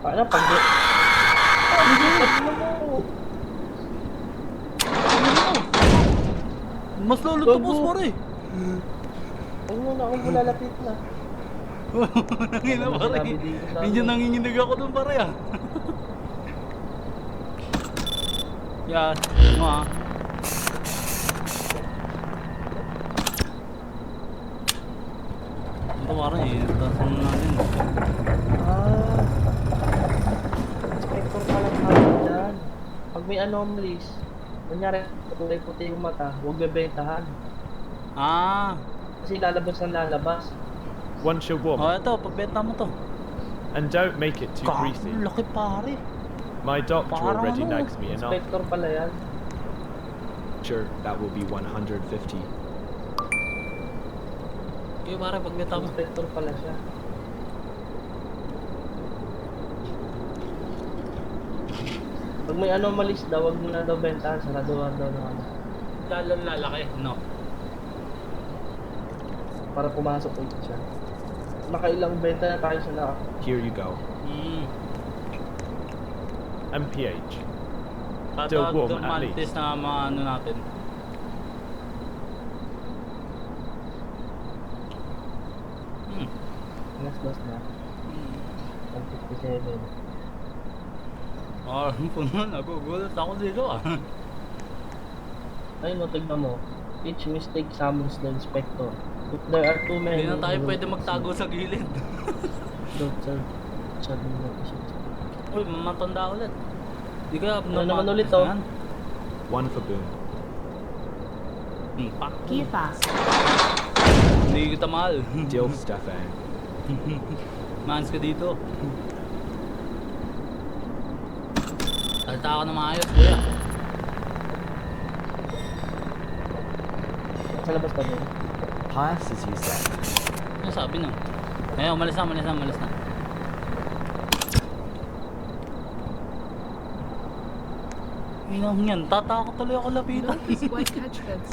Paano pag... Mas lalo tapos pare. Huwag muna akong bulalapit na. Nangina pare. Medyo nanginginig ako dun pare ah. Yan, mo ah. Ito pare eh, tasan natin. Inspector pala tawag dyan. Pag may anomalies, kunyari, puti yung mata, huwag bebentahan. Ah, Kasi lalabas ang lalabas. One shawarma. oh ito, pagbenta mo to. And don't make it too greasy. Laki pare. My doctor Parang already ano? nags me enough. Inspector pala yan. Sure, that will be 150. Okay pare, pagbenta mo. Inspector pala siya. Pag may anomalies daw, huwag mo na daw bentahan. Saraduhan daw na ano. Lalo lalaki, no? Para pumasok ulit siya. Nakailang benta na tayo sa na. Here you go. MPH. Still Tatawag warm, doon at mantis least. na mga ano natin. Alas dos na. 157. Oh, puno na. Gugulat ako dito ah. Ayun o, tignan mo. Each mistake summons the inspector. If there are too many... Hindi na tayo pwede magtago sa gilid. Don't serve. Sabi mo. Uy, mamatanda ulit. Di ka Ano naman ulit, oh? One for Boone. Pak. Gear fast. Hindi kita mahal. Deal Stefan. Mans ka dito. Salta ako na maayos, kuya. Sa labas pa din. Pass as you said. Ano sabi nyo? Ayun, umalis na, umalis na, umalis na. Inang yan, tatakot tuloy ako lapitan. Notice white catch goods.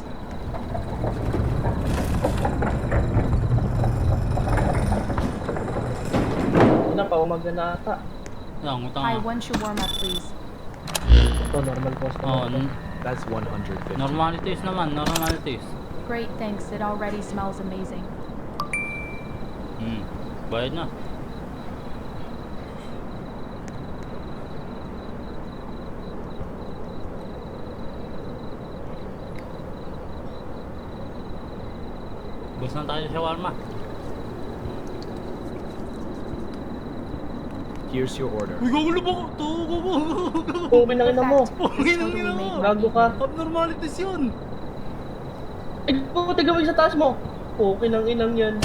Yun na pa, umaga na ata. Yan, utang Hi, nga. one shawarma, please. Ito, normal customer. Oo, That's 150. normalities naman, normalities. Great, thanks. It already smells amazing. Bayad na. Gusto na tayo sa shawarma. Here's your order. Uy, gugulo ba ko? Tugo mo! Pugin ang ina mo. Pugin ang ina mo! Gago ka. Abnormalities yun! Ay, tiga mo sa taas mo. Pugin ang inang yan.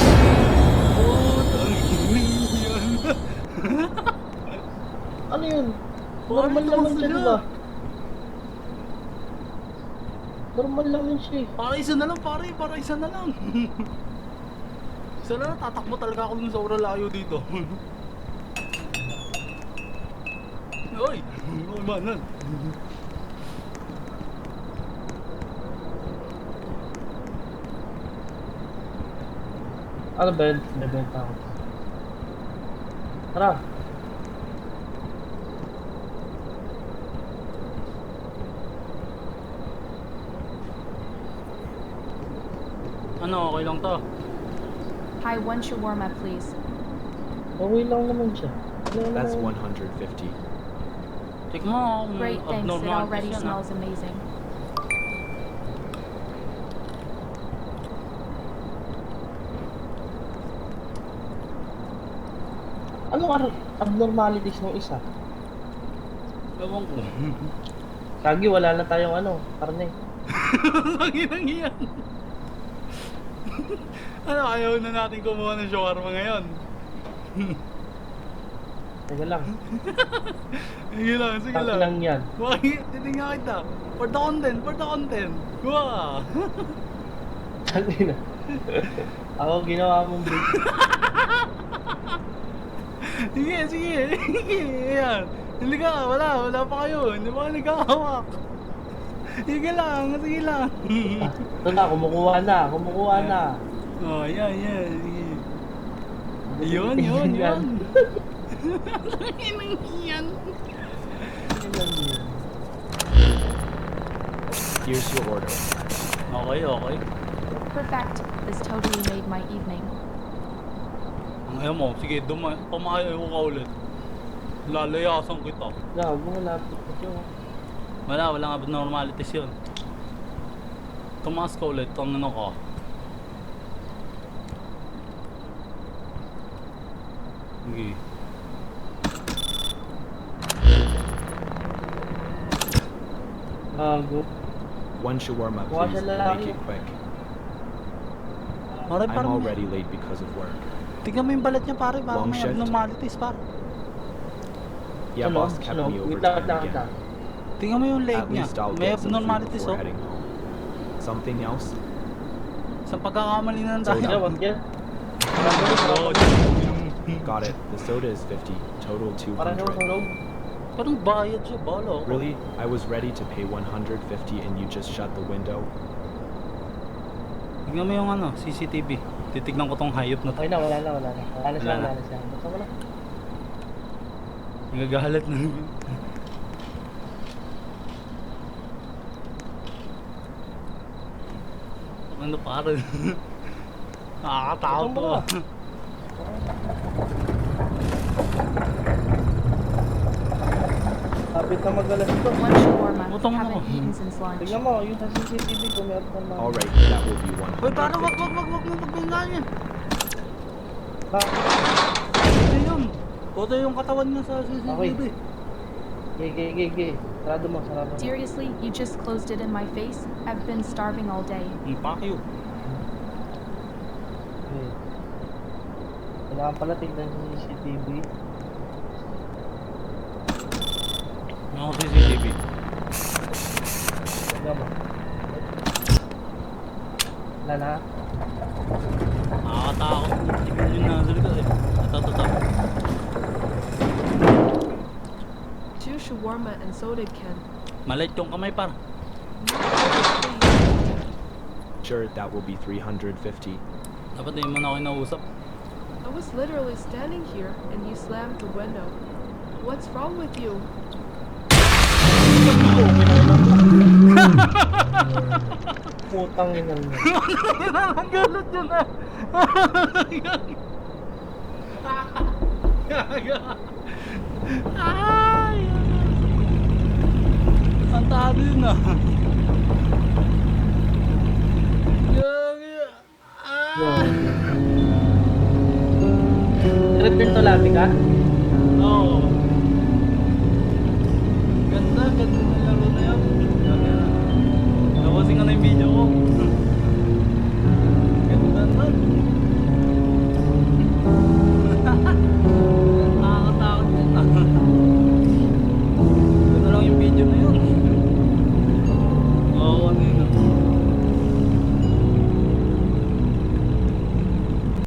Oh, tangin yan! Ano yun? Parang Normal lang tumas siya, na. diba? Normal lang yun siya eh. Para isa na lang pare, para isa na lang. Isa na lang, tatakbo talaga ako dun sa layo dito. Oy! Oy manan! Ano ba yun? Nabenta ako. Tara. Ano, okay lang to? Hi, one shawarma, please. Okay lang naman siya. Ano That's naman? 150. Check mo kung Great, thanks. It already abnormalities yan ah. smells amazing. Anong abnormalities ng isa? Ewan ko. Kagi, wala na tayong ano, karne. Nanginang yan. Ano, ayaw na natin kumuha ng shawarma ngayon. Teka lang. Sige lang, sige Tangin lang. lang yan. Bakit? Titingnan kita. For the content, for the content. Kuha ka. Tangin na. Ako ginawa mong break. Sige, sige. Sige, ayan. Hindi ka, wala pa kayo. Hindi pa kayo nagkakawak. Sige lang, sige lang. Ito na, kumukuha na. Oh, yan. Sige. Yun. Yan. Inang yan. Yan yun. Here's your order. Okay. Perfect. This totally made my evening. Ang ayaw mo, sige, pumayo ka ulit. Lalayasan kita. Gago, malapit na siya. Walang abnormalities yun. Tumaas ka ulit, ang ano ka. Sige. Gago. One shawarma, Wala please. siya lalaki. Make it quick. Pare, I'm parang already late because of work. tingnan mo yung balat niya pare, parang Long may shift. abnormalities pare. Yeah, boss kept me Wait lang, overtime kita. again. Tingnan mo yung leg At niya, least I'll may get some food abnormalities before oh. heading home. Something else? Sa pagkakamali na So, Kaya, tayo. wag yan. Oo. Got it. The soda is 50. Total Parang siya 200. mahulog. Parang bayad siya, bala ako. Really? I was ready to pay 150 and you just shut the window? Tingnan mo yung ano, CCTV. Titignan ko tong hayop na to. Okay na, wala na. Wala na siya. Wala na. Basta mo na. Nagagalit na. Ano pare? Nakakatakot Ito mo to. na. Kapit na magalas ito. One shawarma. Utang mo. Haven't eaten since lunch. Tingnan mo, yung sa CCTV ko meron naman. Alright, that will be Uy, paano? Wag 150. mo pagpindahan yan. Ba- Ito yun. Ito yung katawan niya sa CCTV. Gigi. Sarado mo. Seriously, you just closed it in my face? I've been starving all day. Fuck you. Okay. Kailangan pala tignan yung CCTV. Ano ko CCTV? Tignan mo. Wala na. Nakakatakot. Tignan yun na sa likod eh. Ito. 2 shawarma and soda can. Maliit yung kamay par. Sure, that will be 350. Dapat hindi mo na ako inausap. I was literally standing here and you slammed the window. What's wrong with you? Putang ina mo. Ang galit yun ah. Ay! Ang tado yun ah. Return to lobby ka?